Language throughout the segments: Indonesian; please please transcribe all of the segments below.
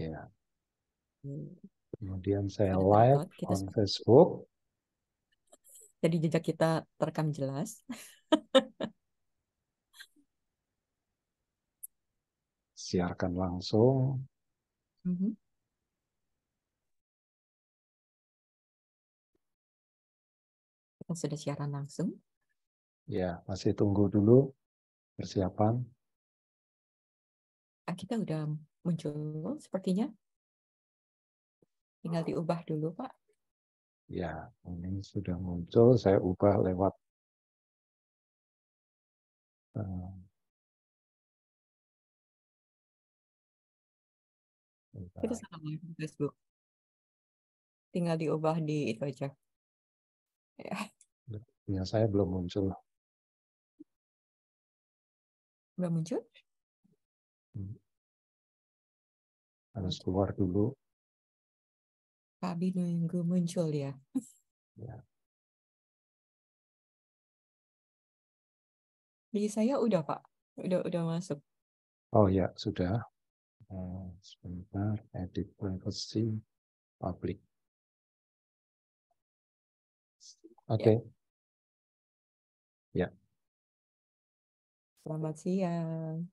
Ya. Hmm, Kemudian saya Sudah live terupload, kita on Facebook. jadi jejak kita terekam jelas. Siarkan langsung. Mhm. Kita sudah siaran langsung. Ya, masih tunggu dulu persiapan. Kita udah muncul sepertinya. Tinggal diubah dulu, Pak. Ya, ini sudah muncul. Saya ubah lewat Kita sama live di Facebook. Tinggal diubah di itu aja. Ya, ya, saya belum muncul. udah muncul? Harus keluar dulu. Pak Abi nunggu muncul ya. Ya. Di saya udah, Pak. Udah masuk. Oh ya, sudah. Sebentar, edit privacy, public. Ya. Oke. Ya. Selamat siang,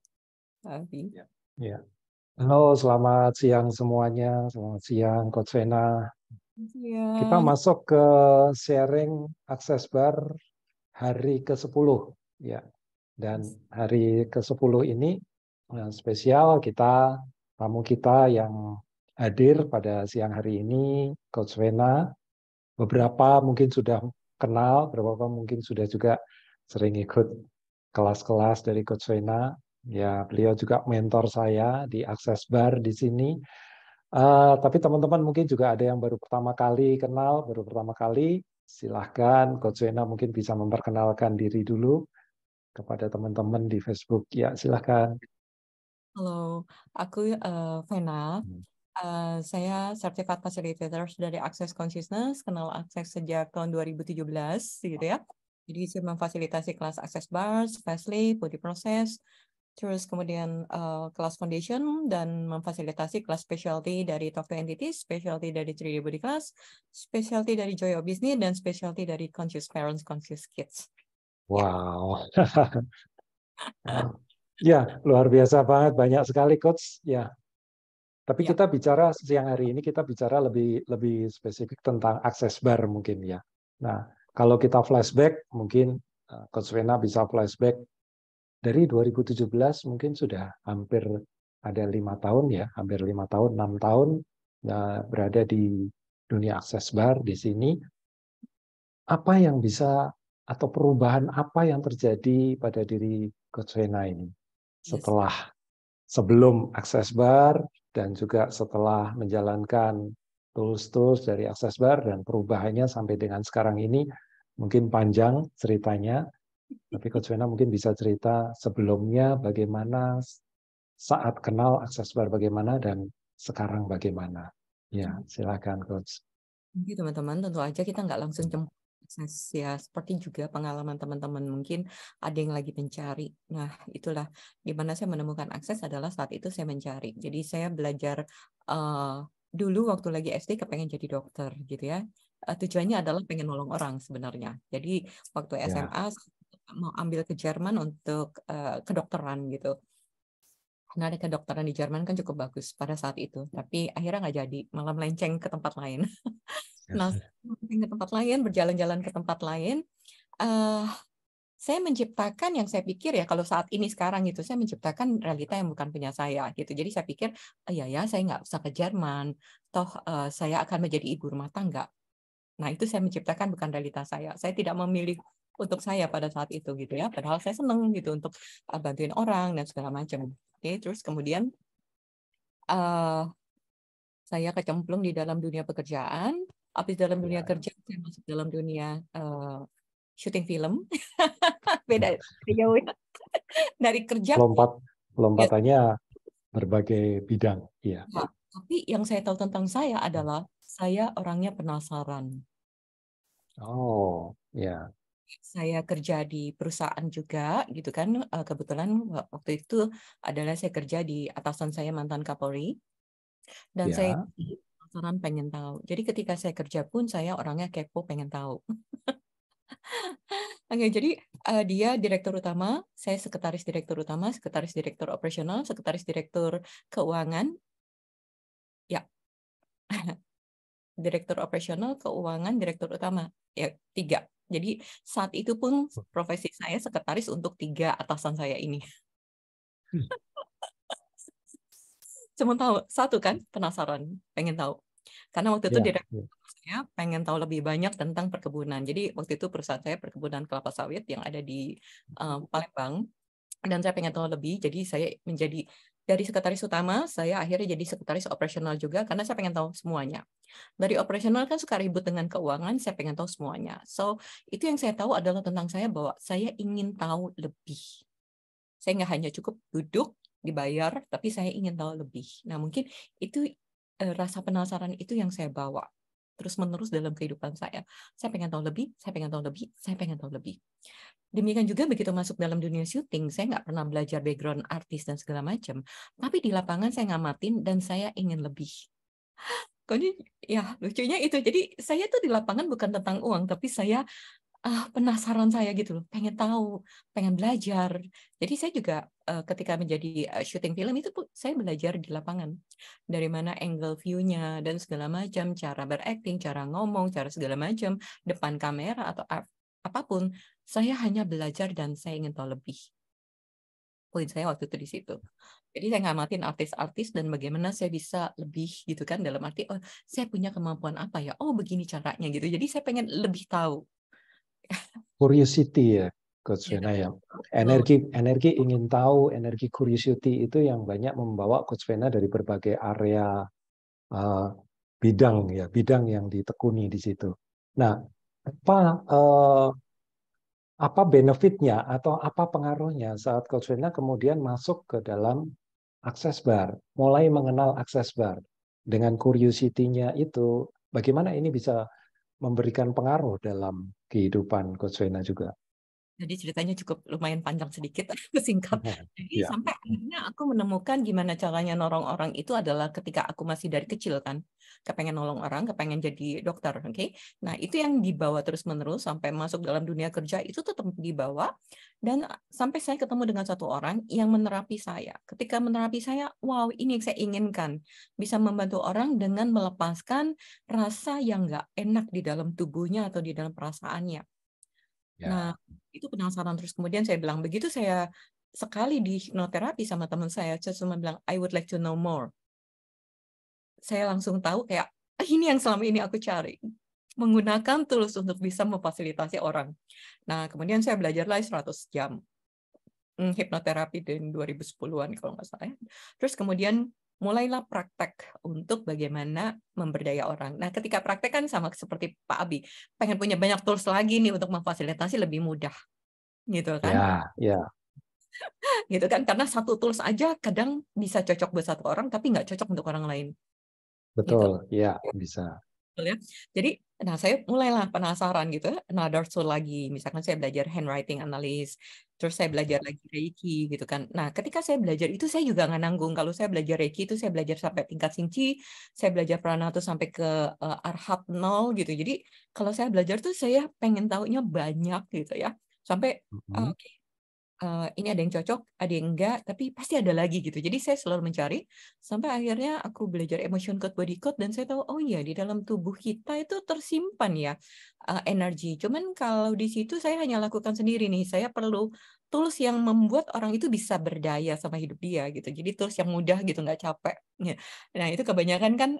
Pak Abi. Ya. Halo, selamat siang semuanya. Selamat siang, Coach Vena. Kita Siang. masuk ke sharing Access Bar hari ke-10. Ya. Dan hari ke-10 ini spesial tamu kita yang hadir pada siang hari ini, Coach Vena. Beberapa mungkin sudah kenal, beberapa mungkin sudah juga sering ikut kelas-kelas dari Coach Vena. Ya, beliau juga mentor saya di Access Bar di sini. Tapi teman-teman mungkin juga ada yang baru pertama kali kenal, baru pertama kali. Silahkan Coach Vena mungkin bisa memperkenalkan diri dulu kepada teman-teman di Facebook. Ya, silahkan. Halo, aku Vena. Saya Certified Facilitator dari Access Consciousness, kenal Access sejak tahun 2017, gitu ya. Jadi saya memfasilitasi kelas Access Bars, Fastly, Body Process, terus kemudian kelas Foundation, dan memfasilitasi kelas Specialty dari Talk to Entities, Specialty dari 3D Body Class, Specialty dari Joy of Business, dan Specialty dari Conscious Parents, Conscious Kids. Ya. Wow. Ya, luar biasa banget, banyak sekali coach. Ya, tapi Ya. kita bicara siang hari ini kita bicara lebih lebih spesifik tentang akses bar mungkin ya. Nah, kalau kita flashback mungkin Coach Vena bisa flashback dari 2017 mungkin sudah hampir ada 5 tahun ya, hampir 5 tahun, 6 tahun berada di dunia akses bar di sini. Apa yang bisa atau perubahan apa yang terjadi pada diri Coach Vena ini Yes. setelah sebelum Access Bar dan juga setelah menjalankan tools-tools dari Access Bar dan perubahannya sampai dengan sekarang ini mungkin panjang ceritanya, tapi Coach Vena mungkin bisa cerita sebelumnya bagaimana saat kenal Access Bar bagaimana dan sekarang bagaimana. Ya, silakan Coach. Jadi teman-teman, tentu aja kita nggak langsung jemput akses ya. Seperti juga pengalaman teman-teman mungkin ada yang lagi mencari. Nah, itulah di mana saya menemukan akses adalah saat itu saya mencari. Jadi saya belajar dulu waktu lagi SD kepengen jadi dokter gitu ya. Tujuannya adalah pengen nolong orang sebenarnya. Jadi waktu Ya, SMA mau ambil ke Jerman untuk kedokteran gitu. Nah, ada kedokteran di Jerman kan cukup bagus pada saat itu. Tapi akhirnya nggak jadi, malah melenceng ke tempat lain. Nah, ke tempat lain, berjalan-jalan ke tempat lain, eh saya menciptakan yang saya pikir ya kalau saat ini sekarang gitu, saya menciptakan realita yang bukan punya saya gitu. Jadi saya pikir, oh, iya ya, saya nggak usah ke Jerman, toh saya akan menjadi ibu rumah tangga. Nah, itu saya menciptakan bukan realita saya. Saya tidak memilih untuk saya pada saat itu gitu ya. Padahal saya seneng gitu untuk bantuin orang dan segala macam. Oke, terus kemudian eh saya kecemplung di dalam dunia pekerjaan. Habis dalam dunia ya. kerja, saya masuk dalam dunia syuting film. Beda jauh ya. Dari kerja. Lompat Ya, lompatannya berbagai bidang. Iya. ya. Tapi yang saya tahu tentang saya adalah saya orangnya penasaran. Oh, ya. Saya kerja di perusahaan juga, gitu kan. Kebetulan waktu itu adalah saya kerja di atasan saya mantan Kapolri. Dan saya Ya. penasaran, pengen tahu. Jadi ketika saya kerja pun saya orangnya kepo, pengen tahu. Oke, jadi dia direktur utama, saya sekretaris direktur utama, sekretaris direktur operasional, sekretaris direktur keuangan. Ya, direktur operasional, keuangan, direktur utama. Ya, 3. Jadi saat itu pun profesi saya sekretaris untuk 3 atasan saya ini. Cuma tahu satu kan, penasaran, pengen tahu. Karena waktu itu Ya. direktur saya pengen tahu lebih banyak tentang perkebunan. Jadi waktu itu perusahaan saya perkebunan kelapa sawit yang ada di Palembang, dan saya pengen tahu lebih. Jadi saya menjadi dari sekretaris utama, saya akhirnya jadi sekretaris operasional juga karena saya pengen tahu semuanya. Dari operasional kan suka ribut dengan keuangan, saya pengen tahu semuanya. So, itu yang saya tahu adalah tentang saya, bahwa saya ingin tahu lebih. Saya nggak hanya cukup duduk, dibayar, tapi saya ingin tahu lebih. Nah, mungkin itu rasa penasaran itu yang saya bawa terus-menerus dalam kehidupan saya. Saya pengen tahu lebih, saya pengen tahu lebih, saya pengen tahu lebih. Demikian juga begitu masuk dalam dunia syuting, saya nggak pernah belajar background artis dan segala macam. Tapi di lapangan saya ngamatin dan saya ingin lebih. Kayaknya ya lucunya itu. Jadi saya tuh di lapangan bukan tentang uang, tapi saya penasaran saya gitu loh, pengen tahu, pengen belajar. Jadi saya juga ketika menjadi syuting film itu pun saya belajar di lapangan. Dari mana angle view-nya dan segala macam, cara berakting, cara ngomong, cara segala macam, depan kamera atau apapun, saya hanya belajar dan saya ingin tahu lebih. Poin saya waktu itu di situ. Jadi saya ngamatin artis-artis dan bagaimana saya bisa lebih gitu kan, dalam arti oh saya punya kemampuan apa ya, oh begini caranya gitu. Jadi saya pengen lebih tahu. Curiosity ya, Coach Ya, Vena ya. betul. Energi ingin tahu, energi curiosity itu yang banyak membawa Coach Vena dari berbagai area uh, bidang yang ditekuni di situ. Nah, apa uh, apa benefitnya atau apa pengaruhnya saat Coach Vena kemudian masuk ke dalam Access Bar, mulai mengenal Access Bar dengan curiosity-nya itu, bagaimana ini bisa memberikan pengaruh dalam kehidupan Coach Vena juga? Jadi ceritanya cukup lumayan panjang sedikit, aku singkat. Jadi Ya, sampai akhirnya aku menemukan gimana caranya nolong orang itu adalah ketika aku masih dari kecil kan, kepengen nolong orang, kepengen jadi dokter, oke? Nah itu yang dibawa terus menerus sampai masuk dalam dunia kerja itu tetap dibawa, dan sampai saya ketemu dengan satu orang yang menerapi saya. Ketika menerapi saya, wow ini yang saya inginkan, bisa membantu orang dengan melepaskan rasa yang nggak enak di dalam tubuhnya atau di dalam perasaannya. Nah, ya, itu penasaran terus. Kemudian saya bilang, begitu saya sekali di hipnoterapi sama teman saya cuma bilang, I would like to know more. Saya langsung tahu kayak, ini yang selama ini aku cari. Menggunakan tools untuk bisa memfasilitasi orang. Nah, kemudian saya belajar lagi 100 jam. Hipnoterapi di 2010-an kalau nggak salah. Terus kemudian mulailah praktek untuk bagaimana memberdaya orang. Nah, ketika praktek kan sama seperti Pak Abi, pengen punya banyak tools lagi nih untuk memfasilitasi lebih mudah, gitu kan? ya, ya, Gitu kan, karena satu tools aja kadang bisa cocok buat satu orang tapi nggak cocok untuk orang lain, gitu. betul, ya, bisa. Betul ya. Jadi nah saya mulailah penasaran gitu, another tool lagi, misalkan saya belajar handwriting analysis, terus saya belajar lagi Reiki gitu kan. Nah ketika saya belajar itu saya juga nggak nanggung. Kalau saya belajar Reiki itu saya belajar sampai tingkat Shinchi, saya belajar Prana tuh sampai ke Arhat 0 gitu. Jadi kalau saya belajar tuh saya pengen taunya banyak gitu ya, sampai Mhm. ini ada yang cocok, ada yang enggak, tapi pasti ada lagi gitu. Jadi saya selalu mencari, sampai akhirnya aku belajar emotion code, body code, dan saya tahu, oh iya di dalam tubuh kita itu tersimpan ya energi. Cuman kalau di situ saya hanya lakukan sendiri nih, saya perlu tools yang membuat orang itu bisa berdaya sama hidup dia gitu. Jadi tools yang mudah gitu, nggak capek. Nah itu kebanyakan kan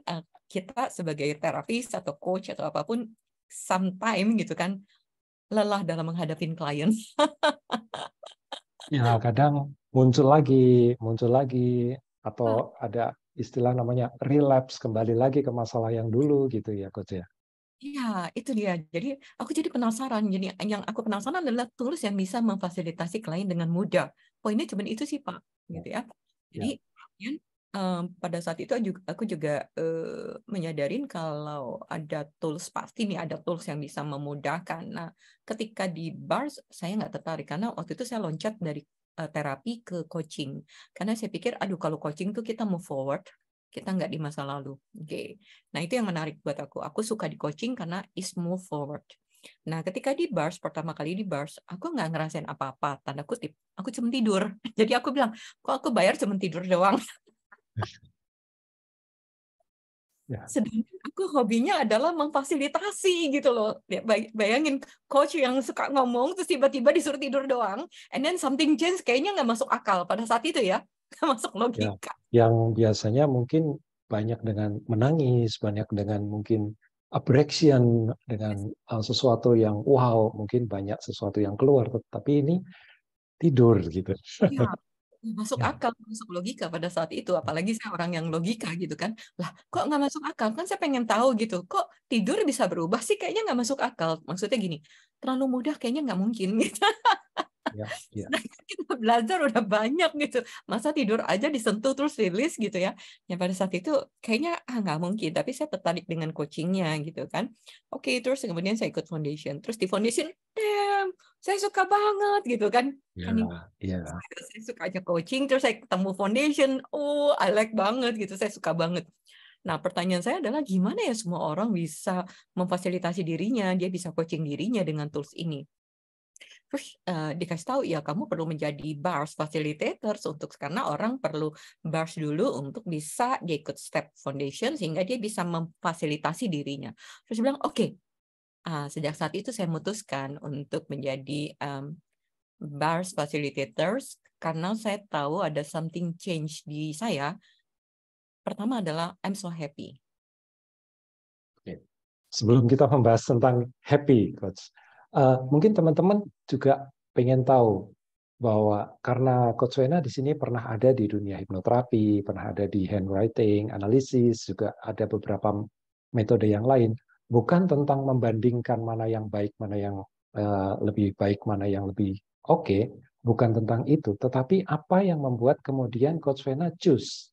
kita sebagai terapis atau coach atau apapun, sometime gitu kan, lelah dalam menghadapi klien. Ya, kadang muncul lagi, atau ada istilah namanya relapse, kembali lagi ke masalah yang dulu gitu ya, Coach ya. Iya, itu dia. Jadi aku jadi penasaran. Jadi yang aku penasaran adalah tools yang bisa memfasilitasi klien dengan mudah. Poinnya cuma itu sih, Pak. Ya, Gitu ya. Jadi ya. kemudian, pada saat itu aku juga menyadarin kalau ada tools, pasti nih ada tools yang bisa memudahkan. Nah, ketika di bars saya nggak tertarik karena waktu itu saya loncat dari terapi ke coaching. Karena saya pikir, aduh kalau coaching tuh kita move forward, kita nggak di masa lalu. Oke. Nah, itu yang menarik buat aku. Aku suka di coaching karena is move forward. Nah, ketika di bars, pertama kali di bars, aku nggak ngerasain apa-apa, tanda kutip. Aku cuma tidur. Jadi aku bilang, kok aku bayar cuma tidur doang? Ya, Sedangkan aku hobinya adalah memfasilitasi gitu loh. Ya, bayangin coach yang suka ngomong, terus tiba-tiba disuruh tidur doang, and then something change, kayaknya nggak masuk akal pada saat itu ya. Nggak masuk ya. logika. Yang biasanya mungkin banyak dengan menangis, banyak dengan mungkin abrasion, dengan sesuatu yang wow, mungkin banyak sesuatu yang keluar, tapi ini tidur gitu. Iya, masuk Ya, akal, masuk logika pada saat itu. Apalagi saya orang yang logika gitu kan. Lah, kok nggak masuk akal? Kan saya pengen tahu gitu. Kok tidur bisa berubah sih? Kayaknya nggak masuk akal. Maksudnya gini, terlalu mudah kayaknya nggak mungkin gitu. ya, ya, Sedangkan kita belajar udah banyak gitu. Masa tidur aja disentuh terus rilis gitu ya. Ya pada saat itu kayaknya nggak mungkin. Tapi saya tertarik dengan coachingnya gitu kan. Oke, terus kemudian saya ikut foundation. Terus di foundation, damn, saya suka banget gitu kan. ya, Kan ya. saya suka aja coaching, terus saya ketemu foundation, oh I like banget gitu, saya suka banget. Nah, pertanyaan saya adalah gimana ya semua orang bisa memfasilitasi dirinya, dia bisa coaching dirinya dengan tools ini. Terus dikasih tahu ya kamu perlu menjadi bars facilitators untuk karena orang perlu bars dulu untuk bisa dia ikut step foundation sehingga dia bisa memfasilitasi dirinya. Terus dia bilang oke. Sejak saat itu saya memutuskan untuk menjadi bars facilitators karena saya tahu ada something change di saya. Pertama adalah I'm so happy. Oke. Sebelum kita membahas tentang happy, Coach, mungkin teman-teman juga pengen tahu bahwa karena Coach Wena di sini pernah ada di dunia hipnoterapi, pernah ada di handwriting, analisis, juga ada beberapa metode yang lain. Bukan tentang membandingkan mana yang baik, mana yang lebih baik, mana yang lebih oke, bukan tentang itu. Tetapi apa yang membuat kemudian Coach Wena choose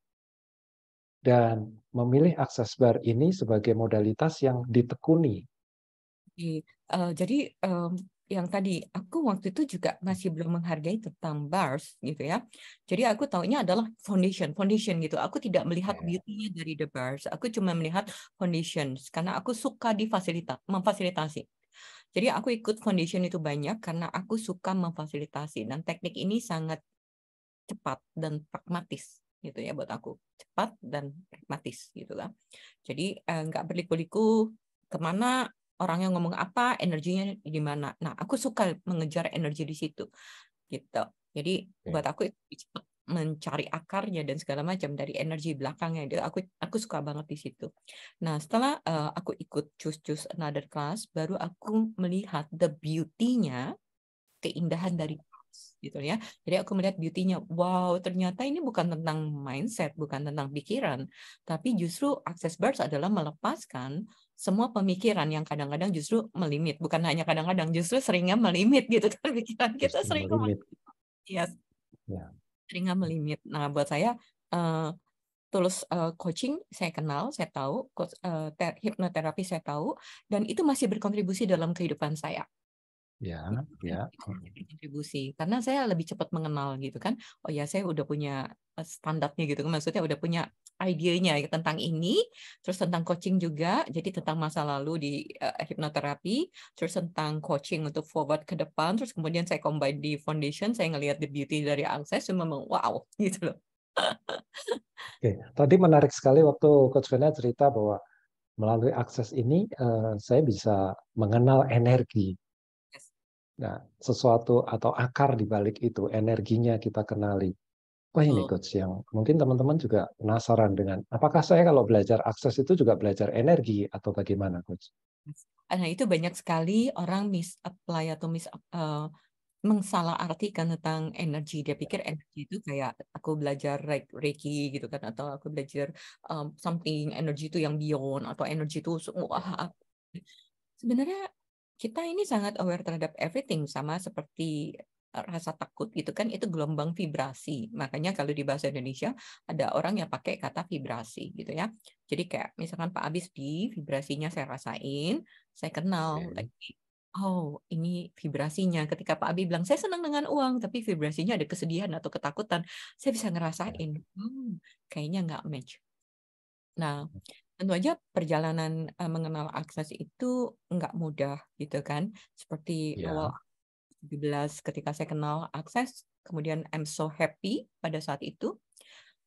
dan memilih akses bar ini sebagai modalitas yang ditekuni. Jadi yang tadi aku waktu itu juga masih belum menghargai tentang bars gitu ya. Jadi aku taunya adalah foundation gitu. Aku tidak melihat beauty-nya dari the bars. Aku cuma melihat foundations karena aku suka memfasilitasi. Jadi aku ikut foundation itu banyak karena aku suka memfasilitasi dan teknik ini sangat cepat dan pragmatis gitu ya buat aku, cepat dan pragmatis gitu kan. Jadi nggak berliku-liku kemana orang yang ngomong apa, energinya di mana. Nah, aku suka mengejar energi di situ gitu. Jadi buat aku itu cepat mencari akarnya dan segala macam dari energi belakangnya. Jadi aku suka banget di situ. Nah, setelah aku ikut choose another class, baru aku melihat the beauty-nya, keindahan dari gitu ya. Jadi aku melihat beauty-nya, wow, ternyata ini bukan tentang mindset, bukan tentang pikiran, tapi justru access bars adalah melepaskan semua pemikiran yang kadang-kadang justru melimit, bukan hanya kadang-kadang, justru seringnya melimit gitu kan pikiran kita Justru sering melimit. ya, Ya. seringnya melimit. Nah, buat saya tulus coaching saya kenal, saya tahu, hipnoterapi saya tahu, dan itu masih berkontribusi dalam kehidupan saya. Ya, Itu ya. berkontribusi karena saya lebih cepat mengenal gitu kan. Oh ya, saya udah punya standarnya gitu kan, maksudnya udah punya idenya ya tentang ini, terus tentang coaching juga, jadi tentang masa lalu di hipnoterapi, terus tentang coaching untuk forward ke depan, terus kemudian saya combine di foundation, saya ngelihat the beauty dari Access, memang wow gitu loh. Oke, tadi menarik sekali waktu Coach Vena cerita bahwa melalui akses ini saya bisa mengenal energi. Yes. Nah, sesuatu atau akar di balik itu, energinya kita kenali. Wah ini Betul. Coach, yang mungkin teman-teman juga penasaran dengan, apakah saya kalau belajar akses itu juga belajar energi atau bagaimana Coach? Nah, itu banyak sekali orang misapply atau mensalahartikan tentang energi. Dia pikir energi itu kayak aku belajar Reiki gitu kan, atau aku belajar something energi itu yang beyond, atau energi itu semua. Sebenarnya kita ini sangat aware terhadap everything, sama seperti rasa takut gitu kan, itu gelombang vibrasi. Makanya kalau di bahasa Indonesia ada orang yang pakai kata vibrasi gitu ya. Jadi kayak misalkan Pak Abis di vibrasinya saya rasain, saya kenal Oke. lagi. Oh, ini vibrasinya. Ketika Pak Abi bilang, saya senang dengan uang, tapi vibrasinya ada kesedihan atau ketakutan, saya bisa ngerasain, kayaknya nggak match. Nah, tentu aja perjalanan mengenal akses itu nggak mudah gitu kan. Seperti awal Ya. 17 ketika saya kenal akses, kemudian I'm so happy pada saat itu.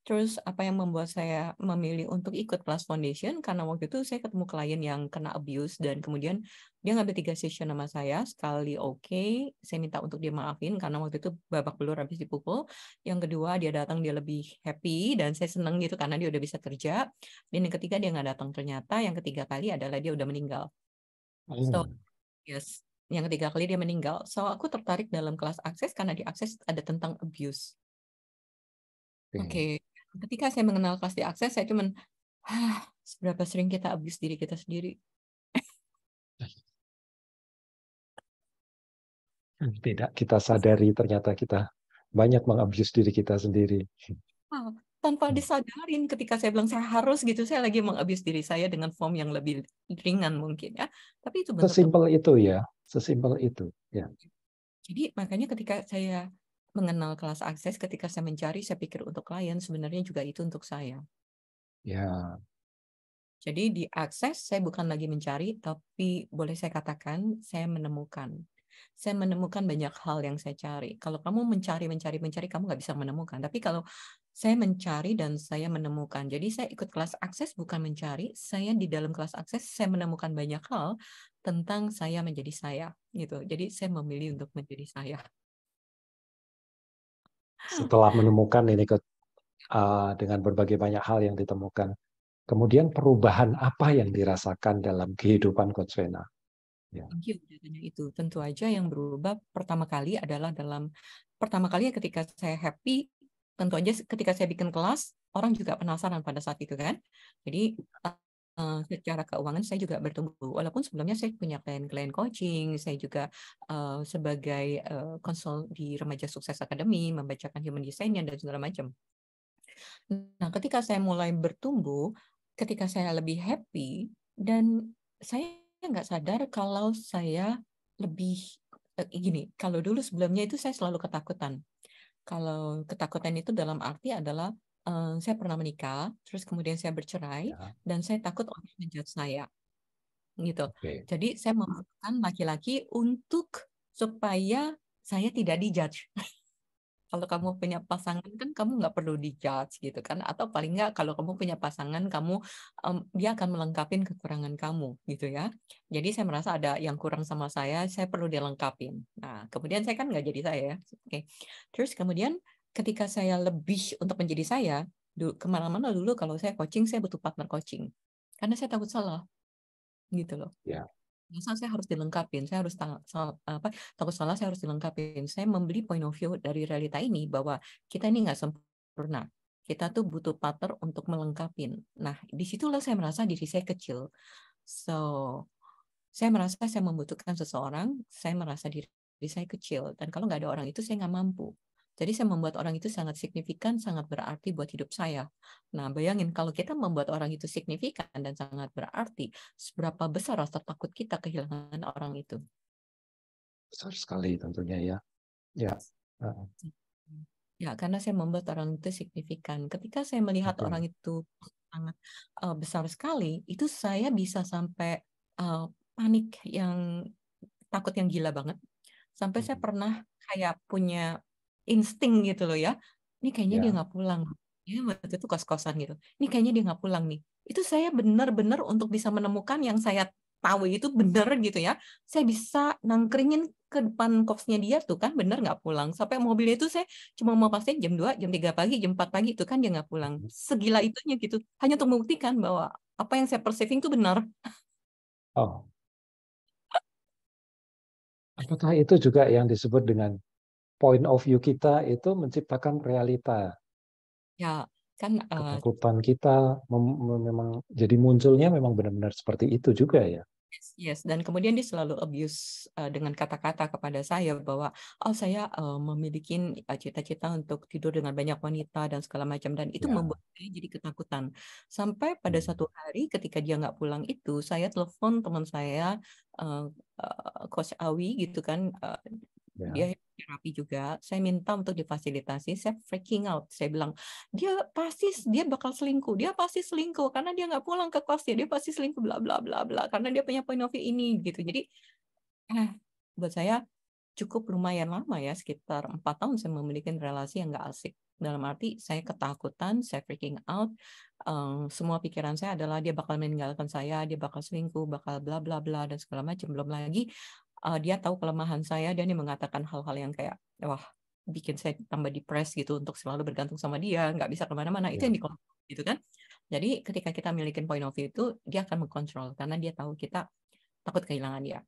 Terus apa yang membuat saya memilih untuk ikut kelas foundation, karena waktu itu saya ketemu klien yang kena abuse dan kemudian dia ngambil 3 session sama saya, sekali oke, saya minta untuk dia maafin karena waktu itu babak belur habis dipukul. Yang kedua dia datang dia lebih happy dan saya seneng gitu karena dia udah bisa kerja. Dan yang ketiga dia nggak datang, ternyata yang ketiga kali adalah dia udah meninggal. So, Oh, yes, yang ketiga kali dia meninggal. So, aku tertarik dalam kelas akses karena di akses ada tentang abuse. oke. Oke, ketika saya mengenal kelas di akses, saya cuman, seberapa sering kita abuse diri kita sendiri. Tidak kita sadari ternyata kita banyak mengabuse diri kita sendiri. Ah, tanpa disadarin ketika saya bilang saya harus gitu, saya lagi mengabuse diri saya dengan form yang lebih ringan mungkin ya. Tapi itu bentuk Sesimpel itu ya, sesimpel itu. Ya, Jadi makanya ketika saya mengenal kelas akses, ketika saya mencari, saya pikir untuk klien, sebenarnya juga itu untuk saya. ya, Jadi di akses saya bukan lagi mencari, tapi boleh saya katakan saya menemukan. Saya menemukan banyak hal yang saya cari. Kalau kamu mencari, kamu nggak bisa menemukan. Tapi kalau saya mencari dan saya menemukan. Jadi saya ikut kelas akses bukan mencari. Saya di dalam kelas akses saya menemukan banyak hal tentang saya menjadi saya. Gitu. Jadi saya memilih untuk menjadi saya. setelah menemukan ini dengan berbagai banyak hal yang ditemukan, kemudian perubahan apa yang dirasakan dalam kehidupan Coach Vena? Ya, Thank you udah tanya itu. Tentu aja yang berubah pertama kali adalah pertama kali ketika saya happy, tentu aja ketika saya bikin kelas, orang juga penasaran pada saat itu kan. Jadi secara keuangan saya juga bertumbuh. Walaupun sebelumnya saya punya klien-klien coaching, saya juga sebagai konsul di Remaja Sukses Academy, membacakan human design-nya dan segala macam. Nah, ketika saya mulai bertumbuh, ketika saya lebih happy, dan saya nggak sadar kalau saya lebih gini, kalau dulu sebelumnya itu saya selalu ketakutan. Kalau ketakutan itu dalam arti adalah saya pernah menikah, terus kemudian saya bercerai, ya, dan saya takut orang menjudge saya, gitu. oke. Jadi saya membutuhkan laki-laki untuk supaya saya tidak dijudge. Kalau kamu punya pasangan kan kamu nggak perlu dijudge gitu kan, atau paling nggak kalau kamu punya pasangan kamu dia akan melengkapi kekurangan kamu gitu ya. Jadi saya merasa ada yang kurang sama saya perlu dilengkapin. Nah kemudian saya kan nggak jadi saya ya. Oke. Terus kemudian ketika saya lebih untuk menjadi saya, kemana-mana dulu kalau saya coaching saya butuh partner coaching karena saya takut salah gitu loh. Ya, Masa saya harus dilengkapin, saya harus takut salah, saya harus dilengkapin. Saya membeli point of view dari realita ini bahwa kita ini nggak sempurna. Kita tuh butuh partner untuk melengkapin. Nah, disitulah saya merasa diri saya kecil. So, saya merasa saya membutuhkan seseorang, saya merasa diri saya kecil. Dan kalau nggak ada orang itu, saya nggak mampu. Jadi saya membuat orang itu sangat signifikan, sangat berarti buat hidup saya. Nah, bayangin kalau kita membuat orang itu signifikan dan sangat berarti, seberapa besar rasa takut kita kehilangan orang itu. besar sekali tentunya ya. Ya, Ya, karena saya membuat orang itu signifikan. Ketika saya melihat orang oke. itu sangat besar sekali, itu saya bisa sampai uh, panik yang takut yang gila banget. Sampai saya Mhm. pernah kayak punya insting gitu loh ya. Ini kayaknya dia Ya, nggak pulang. Ya, waktu itu kos-kosan gitu. Ini kayaknya dia nggak pulang nih. Itu saya benar-benar untuk bisa menemukan yang saya tahu itu benar gitu ya. Saya bisa nangkringin ke depan kosnya dia tuh kan benar nggak pulang. Sampai mobilnya itu saya cuma mau pastiin jam 2, jam 3 pagi, jam 4 pagi itu kan dia nggak pulang. Segila itunya gitu. Hanya untuk membuktikan bahwa apa yang saya perceiving itu benar. oh, apakah itu juga yang disebut dengan point of view kita itu menciptakan realita? Ya, kan Ketakutan kita memang jadi munculnya memang benar-benar seperti itu juga ya. yes, dan kemudian dia selalu abuse dengan kata-kata kepada saya bahwa oh saya memiliki cita-cita untuk tidur dengan banyak wanita dan segala macam dan itu Ya. membuat saya jadi ketakutan. Sampai pada Hmm. satu hari ketika dia nggak pulang itu, saya telepon teman saya Coach Awi gitu kan, Ya. dia terapi juga, saya minta untuk difasilitasi, saya freaking out. Saya bilang, dia bakal selingkuh, dia pasti selingkuh karena dia nggak pulang ke kosnya, dia pasti selingkuh bla bla bla bla karena dia punya point of view ini gitu. Jadi buat saya cukup lumayan lama ya, sekitar 4 tahun saya memiliki relasi yang nggak asik. Dalam arti saya ketakutan, saya freaking out. Semua pikiran saya adalah dia bakal meninggalkan saya, dia bakal selingkuh, bakal bla bla bla dan segala macam. Belum lagi dia tahu kelemahan saya dan dia mengatakan hal-hal yang kayak wah bikin saya tambah depres gitu untuk selalu bergantung sama dia, nggak bisa kemana-mana. Itu yang dikontrol gitu kan. Jadi ketika kita milikin point of view itu, dia akan mengkontrol karena dia tahu kita takut kehilangan dia.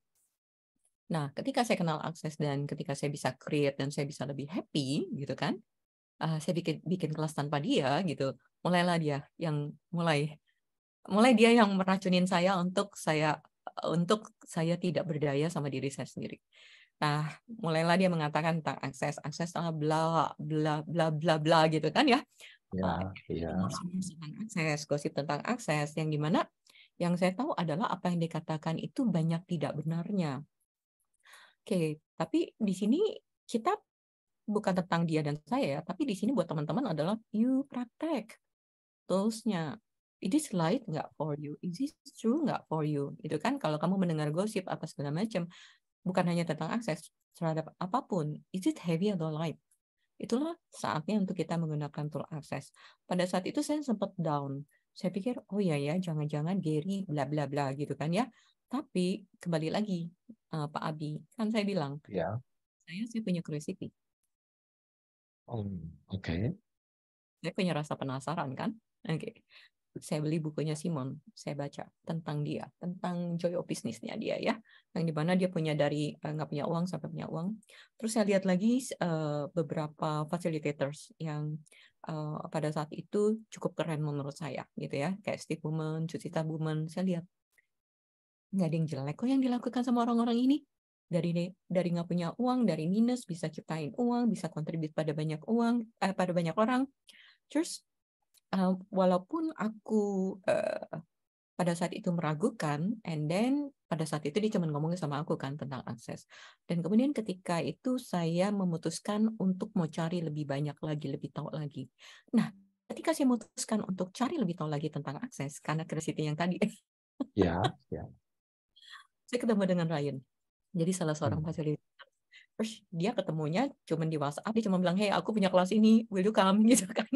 Nah, ketika saya kenal akses dan ketika saya bisa create dan saya bisa lebih happy gitu kan, saya bikin kelas tanpa dia gitu, mulailah dia yang mulai dia yang meracunin saya untuk saya tidak berdaya sama diri saya sendiri. Nah, mulailah dia mengatakan tentang akses bla bla bla bla bla gitu kan ya. Tentang akses, gosip tentang akses yang dimana yang saya tahu adalah apa yang dikatakan itu banyak tidak benarnya. Oke, tapi di sini kita bukan tentang dia dan saya, tapi di sini buat teman-teman adalah you praktek tools-nya. Is this light nggak for you? Is this true nggak for you? Itu kan kalau kamu mendengar gosip apa segala macam, bukan hanya tentang akses terhadap apapun. Is it heavy atau light? Itulah saatnya untuk kita menggunakan tool akses. Pada saat itu saya sempat down. Saya pikir, oh ya jangan-jangan Gary bla bla bla gitu kan ya. Tapi kembali lagi, Pak Abi, kan saya bilang, saya punya curiosity. Oke. Saya punya rasa penasaran kan. Oke. Saya beli bukunya Simon, saya baca tentang dia, tentang joy of business-nya dia ya, yang dimana dia punya dari nggak punya uang sampai punya uang. Terus saya lihat lagi beberapa facilitators yang pada saat itu cukup keren menurut saya gitu ya, kayak Steve Woman, Jusita Woman. Saya lihat nggak ada yang jelek kok yang dilakukan sama orang-orang ini. Dari nggak punya uang, dari minus bisa ciptain uang, bisa kontribut pada banyak pada banyak orang. Terus walaupun aku pada saat itu meragukan, and then pada saat itu dia cuma ngomongin sama aku kan tentang akses. Dan kemudian ketika itu saya memutuskan untuk mau cari lebih banyak lagi, lebih tahu lagi. Nah, ketika saya memutuskan untuk cari lebih tahu lagi tentang akses, karena curiosity yang tadi, saya ketemu dengan Ryan. Jadi salah seorang fasilitator. Terus dia ketemunya cuma di WhatsApp, dia cuma bilang, hey aku punya kelas ini, will you come? Gitu kan.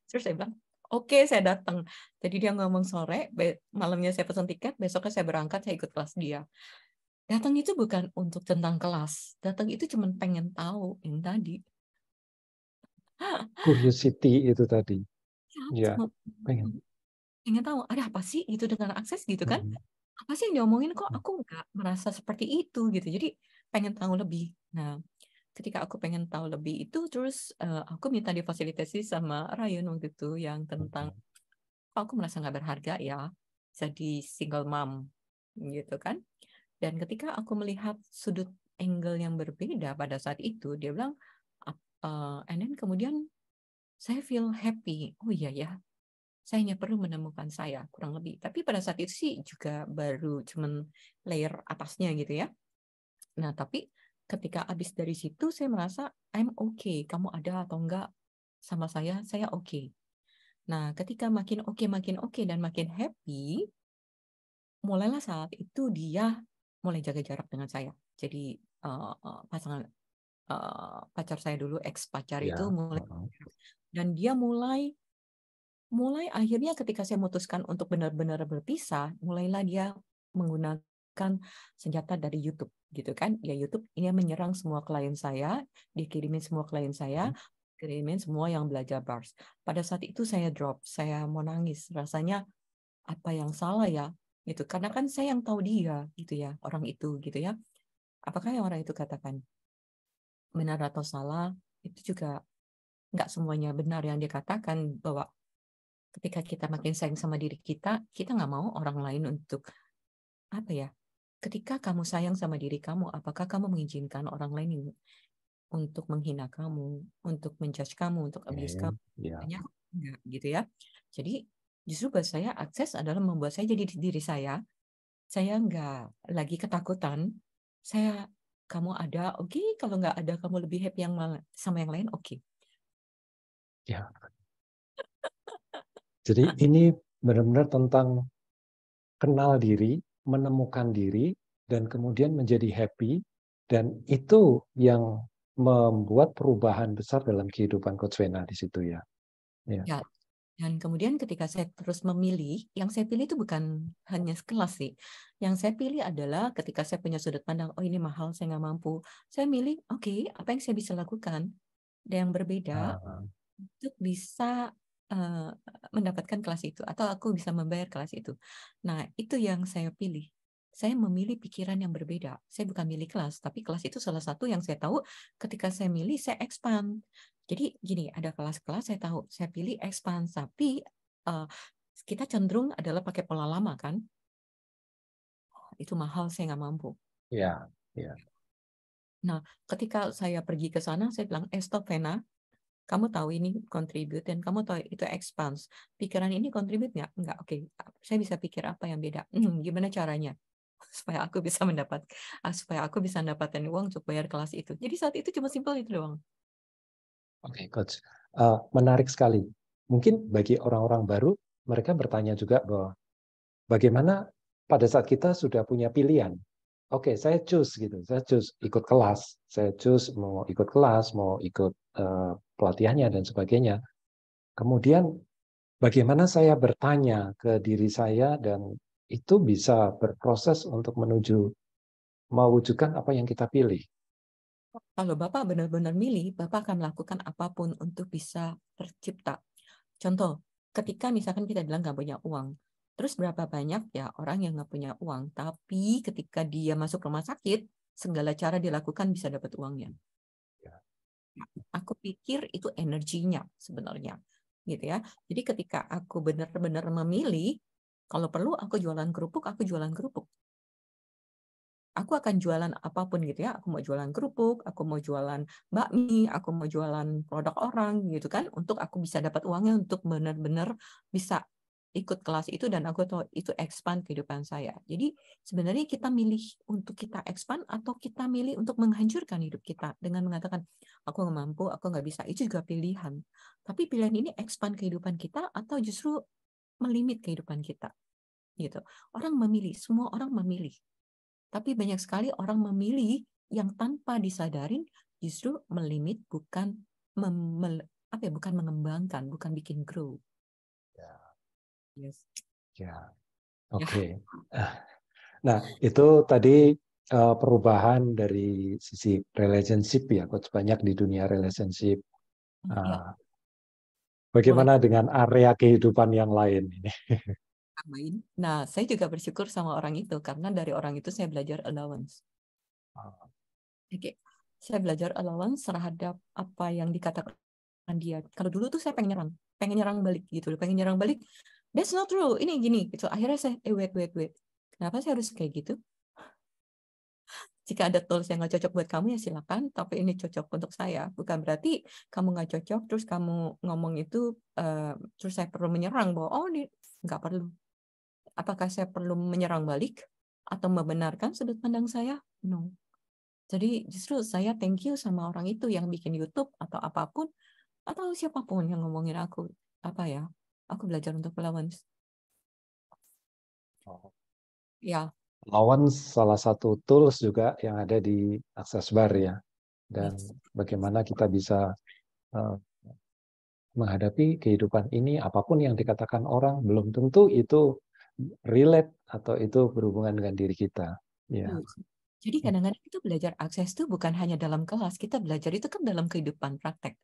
Terus saya bilang, oke, saya datang. Jadi dia ngomong sore, malamnya saya pesan tiket, besoknya saya berangkat, saya ikut kelas dia. Datang itu bukan untuk tentang kelas, datang itu cuma pengen tahu yang tadi. Curiosity itu tadi. Ya, Cuma pengen tahu, ada apa sih gitu dengan akses gitu kan? Apa sih yang diomongin kok aku nggak merasa seperti itu gitu. Jadi pengen tahu lebih. Nah, ketika aku pengen tahu lebih itu, terus aku minta difasilitasi sama Ryan waktu itu yang tentang aku merasa nggak berharga ya jadi single mom gitu kan. Dan ketika aku melihat sudut angle yang berbeda pada saat itu, dia bilang, and then kemudian saya feel happy. Oh iya ya, saya hanya perlu menemukan saya kurang lebih. Tapi pada saat itu sih juga baru cuman layer atasnya gitu ya. Nah tapi ketika habis dari situ saya merasa I'm okay. Kamu ada atau enggak sama saya okay. Nah ketika makin oke dan makin happy, mulailah saat itu dia mulai jaga jarak dengan saya. Jadi pacar saya dulu, ex pacar itu mulai, dan dia mulai akhirnya ketika saya memutuskan untuk benar-benar berpisah, mulailah dia menggunakan senjata dari YouTube gitu kan. Ya YouTube ini menyerang semua klien saya, dikirimin semua klien saya, kirimin semua yang belajar bars. Pada saat itu saya drop, saya mau nangis, rasanya apa yang salah ya gitu. Karena kan saya yang tahu dia gitu ya, orang itu gitu ya. Apakah yang orang itu katakan benar atau salah, itu juga nggak semuanya benar yang dikatakan, bahwa ketika kita makin sayang sama diri kita nggak mau orang lain untuk apa ya, ketika kamu sayang sama diri kamu, apakah kamu mengizinkan orang lain untuk menghina kamu, untuk menjudge kamu, untuk abuse kamu? Banyak enggak gitu ya. Jadi justru buat saya akses adalah membuat saya jadi diri saya nggak lagi ketakutan, saya kamu ada, oke. Kalau nggak ada, kamu lebih happy sama yang lain, oke. Ya. Jadi ini benar-benar tentang kenal diri, menemukan diri, dan kemudian menjadi happy. Dan itu yang membuat perubahan besar dalam kehidupan Coach Vena di situ ya. Ya. Ya, dan kemudian ketika saya terus memilih, yang saya pilih itu bukan hanya kelas sih. Yang saya pilih adalah ketika saya punya sudut pandang, oh ini mahal, saya nggak mampu. Saya milih, oke, apa yang saya bisa lakukan yang berbeda Ah, untuk bisa eh, mendapatkan kelas itu, atau aku bisa membayar kelas itu. Nah, itu yang saya pilih. Saya memilih pikiran yang berbeda. Saya bukan milih kelas, tapi kelas itu salah satu yang saya tahu ketika saya milih, saya expand. Jadi gini, ada kelas-kelas saya tahu, saya pilih expand, tapi eh, kita cenderung adalah pakai pola lama kan, itu mahal, saya nggak mampu. ya, ya. Nah, ketika saya pergi ke sana, saya bilang, stop Vena, kamu tahu ini contribute dan kamu tahu itu expanse. Pikiran ini contribute nggak? Nggak, oke. Saya bisa pikir apa yang beda. Gimana caranya? Supaya aku bisa mendapatkan uang untuk bayar kelas itu. Jadi saat itu cuma simpel itu doang. Oke, Coach. Menarik sekali. Mungkin bagi orang-orang baru, mereka bertanya juga bahwa bagaimana pada saat kita sudah punya pilihan. Oke, saya choose gitu. Saya choose ikut kelas. Saya choose mau ikut kelas, mau ikut pelatihannya dan sebagainya. Kemudian bagaimana saya bertanya ke diri saya dan itu bisa berproses untuk menuju mewujudkan apa yang kita pilih. Kalau Bapak benar-benar milih, Bapak akan melakukan apapun untuk bisa tercipta. Contoh, ketika misalkan kita bilang nggak punya uang, terus berapa banyak ya orang yang nggak punya uang, tapi ketika dia masuk rumah sakit, segala cara dilakukan bisa dapat uangnya. Aku pikir itu energinya sebenarnya, gitu ya. Jadi ketika aku benar-benar memilih, kalau perlu aku jualan kerupuk, aku jualan kerupuk. Aku akan jualan apapun gitu ya. Aku mau jualan kerupuk, aku mau jualan bakmi, aku mau jualan produk orang gitu kan, untuk aku bisa dapat uangnya untuk benar-benar bisa ikut kelas itu dan aku tahu itu expand kehidupan saya. Jadi sebenarnya kita milih untuk kita expand atau kita milih untuk menghancurkan hidup kita dengan mengatakan aku nggak mampu, aku nggak bisa. Itu juga pilihan. Tapi pilihan ini expand kehidupan kita atau justru melimit kehidupan kita gitu. Orang memilih, semua orang memilih. Tapi banyak sekali orang memilih yang tanpa disadarin justru melimit, bukan bukan mengembangkan, bukan bikin grow. Ya, Yes. ya. Ya. Oke. Nah, itu tadi perubahan dari sisi relationship ya, Coach. Banyak di dunia relationship. Ya, Ah, boleh bagaimana dengan area kehidupan yang lain ini? tambahin. Nah, saya juga bersyukur sama orang itu karena dari orang itu saya belajar allowance. Oke. Saya belajar allowance terhadap apa yang dikatakan dia. Kalau dulu tuh saya pengen nyerang balik gitu, pengen nyerang balik. That's not true. Ini gini gitu. Akhirnya saya wait. Kenapa saya harus kayak gitu? Jika ada tools yang nggak cocok buat kamu ya silakan, tapi ini cocok untuk saya. Bukan berarti kamu nggak cocok terus kamu ngomong itu terus saya perlu menyerang bahwa oh ini nggak perlu. Apakah saya perlu menyerang balik atau membenarkan sudut pandang saya? No. Jadi justru saya thank you sama orang itu yang bikin YouTube atau apapun atau siapapun yang ngomongin aku apa ya. Aku belajar untuk melawan. Ya, Allowance salah satu tools juga yang ada di Access Bar ya. Dan yes. bagaimana kita bisa eh, menghadapi kehidupan ini, apapun yang dikatakan orang, belum tentu itu relate atau itu berhubungan dengan diri kita. Ya, Jadi kadang-kadang itu belajar akses itu bukan hanya dalam kelas, kita belajar itu kan dalam kehidupan praktek.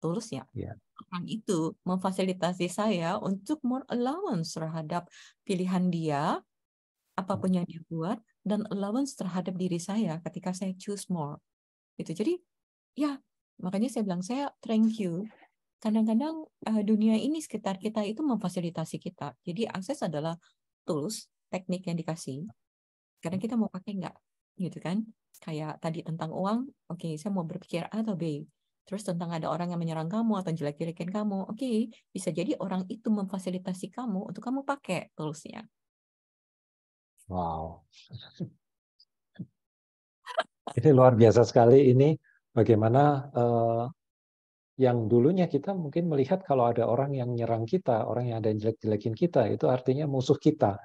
Tulusnya, ya. orang itu memfasilitasi saya untuk more allowance terhadap pilihan dia, apapun yang dia buat, dan allowance terhadap diri saya ketika saya choose more. Gitu. Jadi, ya, makanya saya bilang, saya thank you. Kadang-kadang dunia ini sekitar kita itu memfasilitasi kita. Jadi akses adalah tools, teknik yang dikasih. Kadang kita mau pakai nggak, gitu kan? Kayak tadi tentang uang, oke, saya mau berpikir A atau B. Terus tentang ada orang yang menyerang kamu atau jelek-jelekin kamu, oke, bisa jadi orang itu memfasilitasi kamu untuk kamu pakai toolsnya. Wow. Ini luar biasa sekali ini bagaimana yang dulunya kita mungkin melihat kalau ada orang yang nyerang kita, orang yang ada yang jelek-jelekin kita, itu artinya musuh kita.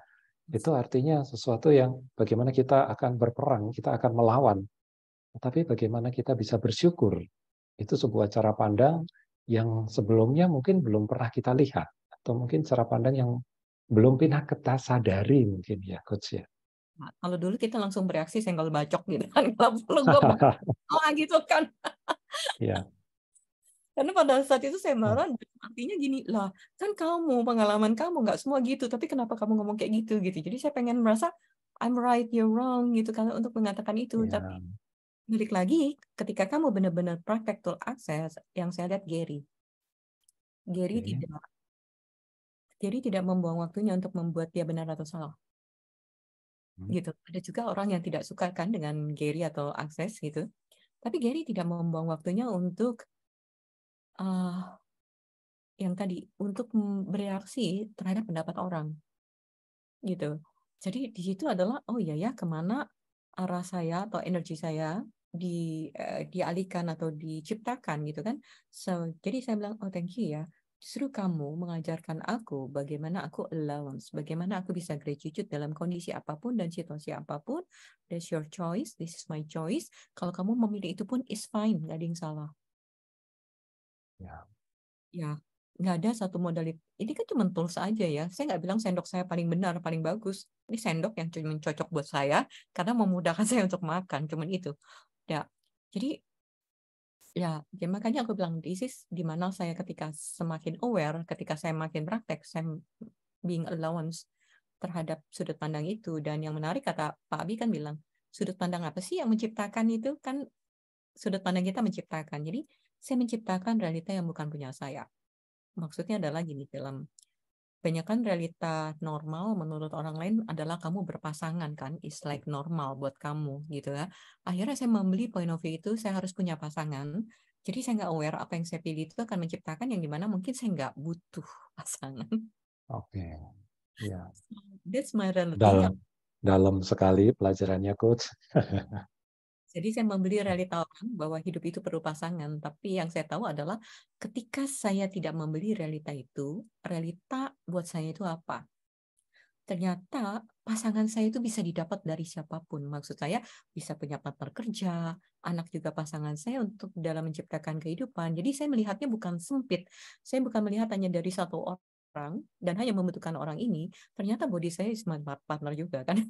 Itu artinya sesuatu yang bagaimana kita akan berperang, kita akan melawan. Tapi bagaimana kita bisa bersyukur. Itu sebuah cara pandang yang sebelumnya mungkin belum pernah kita lihat. Atau mungkin cara pandang yang belum pernah kita sadari mungkin ya, Coach ya. Nah, kalau dulu kita langsung bereaksi senggol bacok gitu kan, kalau gue marah gitu kan. Ya. Karena pada saat itu saya Ya. marah, artinya gini, lah kan kamu, pengalaman kamu nggak semua gitu, tapi kenapa kamu ngomong kayak gitu gitu. Jadi saya pengen merasa I'm right, you're wrong gitu kan untuk mengatakan itu. Ya. Tapi balik lagi, ketika kamu benar-benar praktek tool access, yang saya lihat Oke. Gary tidak membuang waktunya untuk membuat dia benar atau salah. Hmm. Gitu. Ada juga orang yang tidak suka kan dengan Gary atau access gitu. Tapi Gary tidak membuang waktunya untuk yang tadi untuk bereaksi terhadap pendapat orang gitu. Jadi di situ adalah oh iya ya kemana arah saya atau energi saya dialihkan atau diciptakan gitu kan. So jadi saya bilang oh thank you ya. Justru kamu mengajarkan aku bagaimana aku allowance, bagaimana aku bisa gratitude dalam kondisi apapun dan situasi apapun. That's your choice, this is my choice. Kalau kamu memilih itu pun is fine, nggak ada yang salah. Ya. Ya, nggak ada satu modalitas. Ini kan cuma tools aja ya. Saya nggak bilang sendok saya paling benar, paling bagus. Ini sendok yang cuma cocok buat saya karena memudahkan saya untuk makan. Cuman itu. Ya, jadi ya makanya aku bilang this is dimana saya ketika semakin aware, ketika saya makin praktek, saya being allowance terhadap sudut pandang itu. Dan yang menarik kata Pak Abi kan bilang, sudut pandang apa sih yang menciptakan itu? Kan sudut pandang kita menciptakan. Jadi saya menciptakan realita yang bukan punya saya. Maksudnya adalah gini, dalam kebanyakan realita normal menurut orang lain adalah kamu berpasangan kan, is like normal buat kamu gitu ya. Akhirnya saya membeli point of view itu, saya harus punya pasangan. Jadi saya nggak aware apa yang saya pilih itu akan menciptakan yang dimana mungkin saya nggak butuh pasangan. Oke. Ya. That's my reality. Dalam dalam sekali pelajarannya, Coach. Jadi saya membeli realita orang bahwa hidup itu perlu pasangan. Tapi yang saya tahu adalah ketika saya tidak membeli realita itu, realita buat saya itu apa? Ternyata pasangan saya itu bisa didapat dari siapapun. Maksud saya bisa punya partner kerja, anak juga pasangan saya untuk dalam menciptakan kehidupan. Jadi saya melihatnya bukan sempit. Saya bukan melihat hanya dari satu orang dan hanya membutuhkan orang ini. Ternyata body saya smart partner juga kan.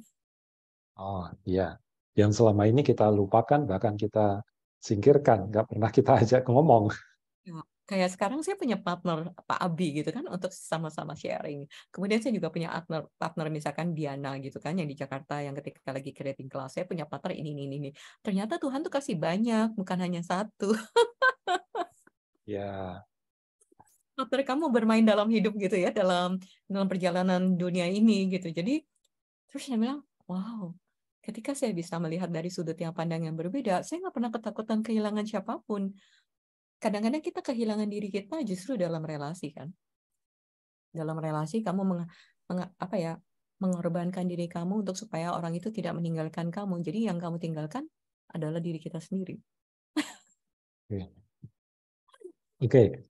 Oh iya, yang selama ini kita lupakan bahkan kita singkirkan, nggak pernah kita ajak ngomong. Ya, kayak sekarang saya punya partner Pak Abi gitu kan untuk sama-sama sharing. Kemudian saya juga punya partner misalkan Diana gitu kan yang di Jakarta yang ketika lagi creating class saya punya partner ini. Ternyata Tuhan tuh kasih banyak, bukan hanya satu. Ya, Partner kamu bermain dalam hidup gitu ya, dalam perjalanan dunia ini gitu. Jadi terus saya bilang, wow, ketika saya bisa melihat dari sudut yang pandang yang berbeda, saya nggak pernah ketakutan kehilangan siapapun. Kadang-kadang kita kehilangan diri kita justru dalam relasi kan. Dalam relasi kamu apa ya, mengorbankan diri kamu untuk supaya orang itu tidak meninggalkan kamu. Jadi yang kamu tinggalkan adalah diri kita sendiri. oke. Oke,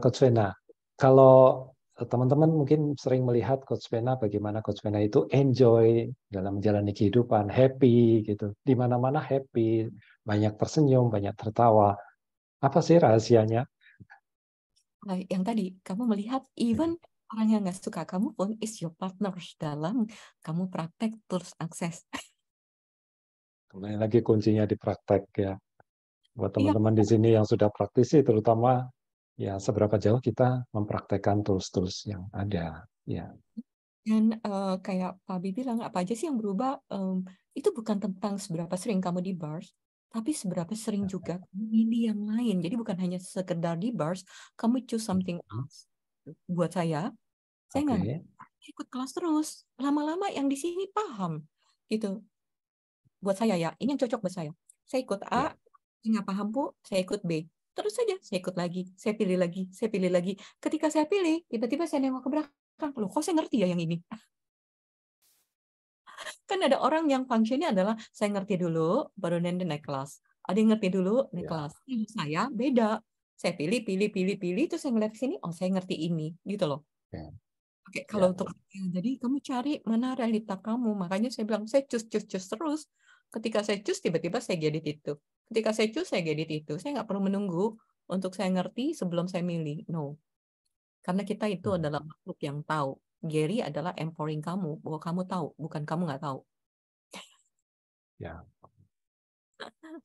Coach Vena, kalau teman-teman mungkin sering melihat Coach Vena, bagaimana Coach Vena itu enjoy dalam menjalani kehidupan, happy gitu, di mana-mana happy, banyak tersenyum, banyak tertawa. Apa sih rahasianya? Nah, yang tadi kamu melihat even orang yang nggak suka kamu pun is your partner dalam kamu praktek tools akses. Kembali lagi kuncinya di praktek ya. Buat Iya, teman-teman di sini yang sudah praktisi, terutama ya seberapa jauh kita mempraktekkan tools-tools yang ada. Ya, dan kayak Pak Bibi bilang apa aja sih yang berubah? Itu bukan tentang seberapa sering kamu di bars, tapi seberapa sering juga kamu milih yang lain. Jadi bukan hanya sekedar di bars, kamu choose something else. Buat saya nggak oke, ikut kelas terus. Lama-lama yang di sini paham gitu. Buat saya ya, ini yang cocok buat saya. Saya ikut A, ya. nggak paham Bu, saya ikut B. Terus saja, saya ikut lagi, saya pilih lagi, saya pilih lagi. Ketika saya pilih, tiba-tiba saya nengok ke belakang, loh kok saya ngerti ya yang ini? Kan ada orang yang fungsinya adalah saya ngerti dulu, baru nanti naik kelas. Ada yang ngerti dulu, naik Ya. kelas. Saya beda. Saya pilih, terus saya ngeliat ke sini, oh saya ngerti ini, gitu loh. Ya. Oke, Ya. kalau untuk jadi kamu cari mana realita kamu. Makanya saya bilang saya cus terus. Ketika saya cus, tiba-tiba saya edit itu. Ketika saya cus, saya edit itu. Saya nggak perlu menunggu untuk saya ngerti sebelum saya milih. No, karena kita itu adalah makhluk yang tahu. Gary adalah empowering kamu bahwa kamu tahu, bukan kamu nggak tahu. Ya.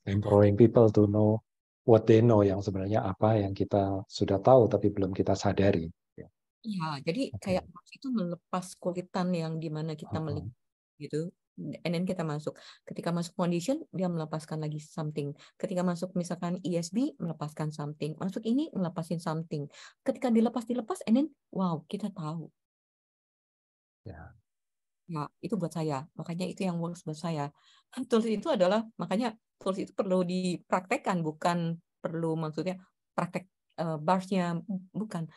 Empowering people to know what they know, yang sebenarnya apa yang kita sudah tahu tapi belum kita sadari. Ya. Iya, jadi Oke. kayak itu melepas kulitan yang dimana kita melihat gitu. And then kita masuk. Ketika masuk foundation, dia melepaskan lagi something. Ketika masuk misalkan ESB, melepaskan something. Masuk ini, melepasin something. Ketika dilepas, and then, wow, kita tahu. Ya. Ya, itu buat saya. Makanya itu yang works buat saya. Tools itu adalah, makanya tools itu perlu dipraktekkan, bukan perlu maksudnya praktek bars-nya, bukan.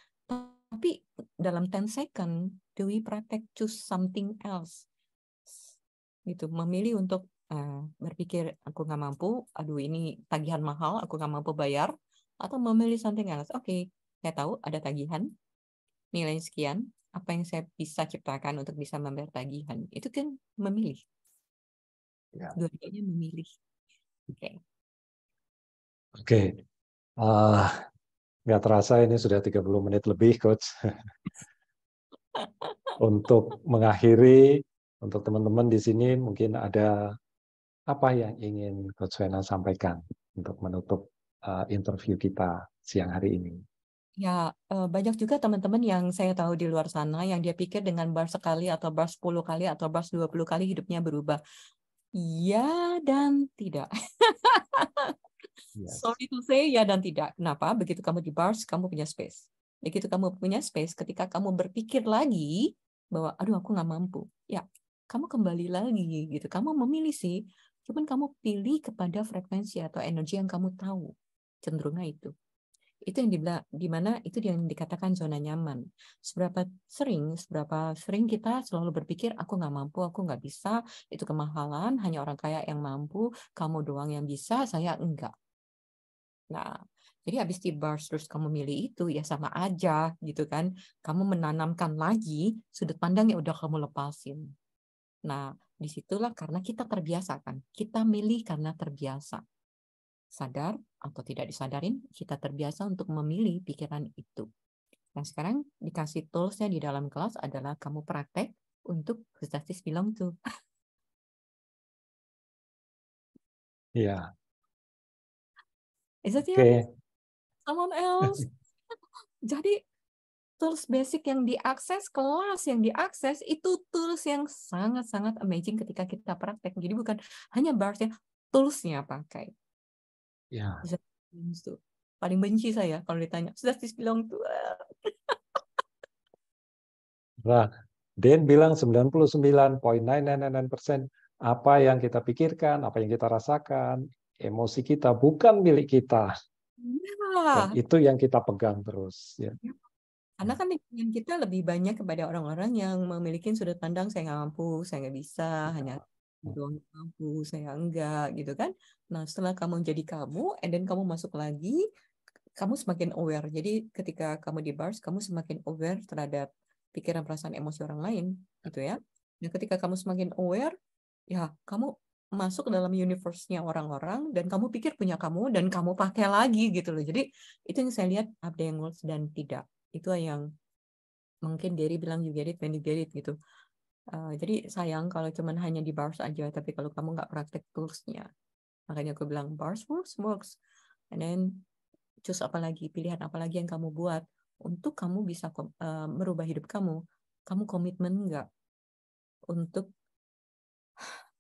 Tapi dalam 10 second, Dewi praktek choose something else. Gitu, memilih untuk berpikir, aku nggak mampu, aduh ini tagihan mahal, aku nggak mampu bayar, atau memilih something else. Oke, saya tahu ada tagihan, nilai sekian, apa yang saya bisa ciptakan untuk bisa membayar tagihan. Itu kan memilih. Ya. Dua-duanya memilih. Oke. Oke. Nggak terasa ini sudah 30 menit lebih, Coach. Untuk mengakhiri, untuk teman-teman di sini mungkin ada apa yang ingin Coach Vena sampaikan untuk menutup interview kita siang hari ini? Ya, banyak juga teman-teman yang saya tahu di luar sana yang dia pikir dengan bar sekali atau bar 10 kali atau bar 20 kali hidupnya berubah. Ya dan tidak. Yes. Sorry to say, ya dan tidak. Kenapa? Begitu kamu di bars, kamu punya space. Begitu kamu punya space, ketika kamu berpikir lagi bahwa, aduh aku nggak mampu. Ya, kamu kembali lagi gitu. Kamu memilih sih, cuman kamu pilih kepada frekuensi atau energi yang kamu tahu. Cenderungnya itu. Itu yang dibilang, dimana itu yang dikatakan zona nyaman. Seberapa sering kita selalu berpikir, aku nggak mampu, aku nggak bisa, itu kemahalan, hanya orang kaya yang mampu, kamu doang yang bisa, saya enggak. Nah, jadi habis di bars terus kamu milih itu, ya sama aja gitu kan. Kamu menanamkan lagi sudut pandang yang udah kamu lepasin. Nah, disitulah karena kita terbiasa kan. Kita milih karena terbiasa. Sadar atau tidak disadarin, kita terbiasa untuk memilih pikiran itu. Nah, sekarang dikasih tools-nya di dalam kelas adalah kamu praktek untuk justice belong to. Iya. Is it Oke. someone else? Jadi tools basic yang diakses, kelas yang diakses, itu tools yang sangat-sangat amazing ketika kita praktek. Jadi bukan hanya bars-nya, tools-nya pakai. Ya. Paling benci saya kalau ditanya, sudah belong to. Nah, Dan bilang 99.999% apa yang kita pikirkan, apa yang kita rasakan, emosi kita bukan milik kita. Dan Ya, itu yang kita pegang terus. Ya. karena kan lingkungan kita lebih banyak kepada orang-orang yang memiliki sudut pandang saya nggak mampu, saya nggak bisa, hanya doang yang mampu, saya enggak, gitu kan. Nah, setelah kamu jadi kamu, and then kamu masuk lagi, kamu semakin aware. Jadi ketika kamu di bars, kamu semakin aware terhadap pikiran, perasaan, emosi orang lain, gitu ya. Nah, ketika kamu semakin aware, ya kamu masuk ke dalam universe-nya orang-orang, dan kamu pikir punya kamu, dan kamu pakai lagi, gitu loh. Jadi itu yang saya lihat, ada yang works dan tidak. Itu yang mungkin Gary bilang you get it when you get it gitu. Jadi sayang kalau cuman hanya di bars aja, tapi kalau kamu nggak praktek tools-nya. Makanya aku bilang bars works. And then choose apa lagi, pilihan apa lagi yang kamu buat untuk kamu bisa merubah hidup kamu. Kamu komitmen nggak untuk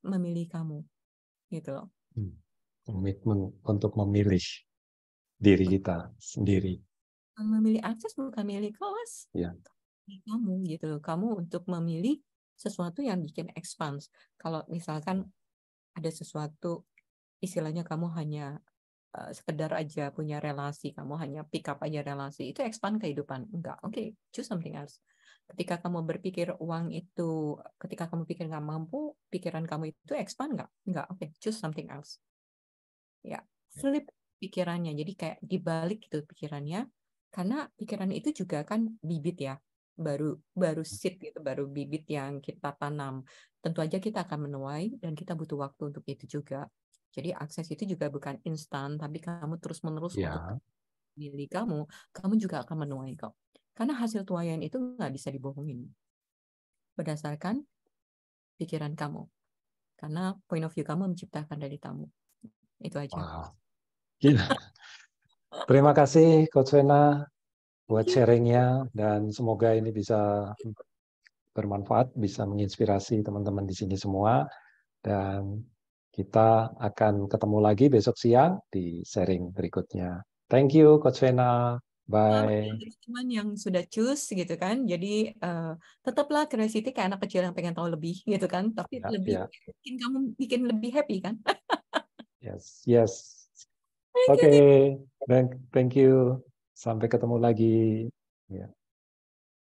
memilih kamu, gitu loh. Komitmen untuk memilih diri kita sendiri. Memilih akses bukan milih kelas. Ya. Kamu gitu loh. Kamu untuk memilih sesuatu yang bikin expand. Kalau misalkan ada sesuatu istilahnya kamu hanya sekedar aja punya relasi, kamu hanya pick up aja relasi, itu expand kehidupan. Enggak, oke, choose something else. Ketika kamu berpikir uang itu, ketika kamu pikir nggak mampu, pikiran kamu itu expand nggak? Nggak, oke, choose something else. Ya, flip pikirannya. Jadi kayak dibalik gitu pikirannya, karena pikiran itu juga kan bibit ya, baru seed gitu, baru bibit yang kita tanam. Tentu aja kita akan menuai dan kita butuh waktu untuk itu juga. Jadi akses itu juga bukan instan, tapi kamu terus-menerus untuk Ya, diri kamu juga akan menuai kok. Karena hasil tuaian itu nggak bisa dibohongin. Berdasarkan pikiran kamu. Karena point of view kamu menciptakan dari kamu. Itu aja. wow. Gila. Terima kasih Coach Vena buat Thank you. sharingnya dan semoga ini bisa bermanfaat, bisa menginspirasi teman-teman di sini semua. Dan kita akan ketemu lagi besok siang di sharing berikutnya. Thank you Coach Vena. Bye. Teman-teman yang sudah choose gitu kan, jadi tetaplah curiosity kayak anak kecil yang pengen tahu lebih gitu kan, tapi Ya, lebih ya. bikin kamu bikin lebih happy kan. Yes, yes. Thank Oke, you. thank you. Sampai ketemu lagi. Ya.